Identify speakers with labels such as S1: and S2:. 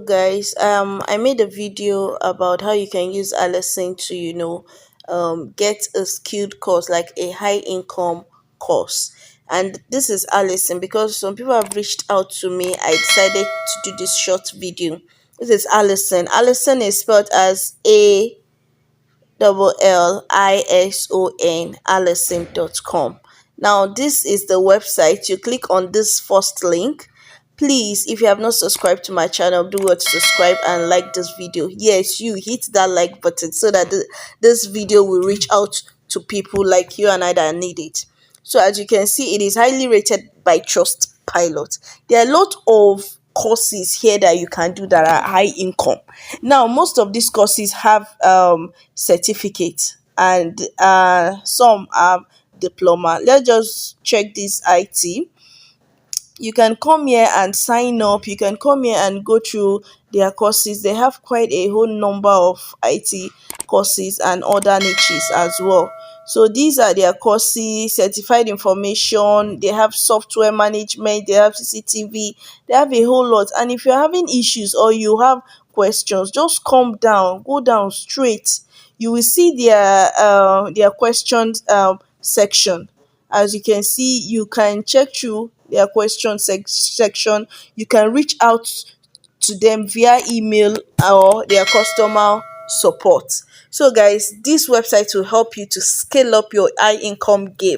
S1: guys, I made a video about how you can use Allison to get a skilled course, like a high income course. And this is Allison because some people have reached out to me. I decided to do this short video. This is Allison. Allison is spelled as Allison, allison.com. Now, this is the website. You click on this first link. Please, if you have not subscribed to my channel, do what to subscribe and like this video. Yes, you hit that like button so that this video will reach out to people like you and I that need it. So as you can see, it is highly rated by Trustpilot. There are a lot of courses here that you can do that are high income. Now, most of these courses have certificates, and some have diploma. Let's just check this IT. You can come here and sign up. You can come here and go through their courses. They have quite a whole number of IT courses and other niches as well. So these are their courses: certified information, they have software management, they have CCTV, they have a whole lot. And if you're having issues or you have questions, just come down, go down straight. You will see their questions section. As you can see, you can check through their question section. You can reach out to them via email or their customer support. So guys, this website will help you to scale up your high income game.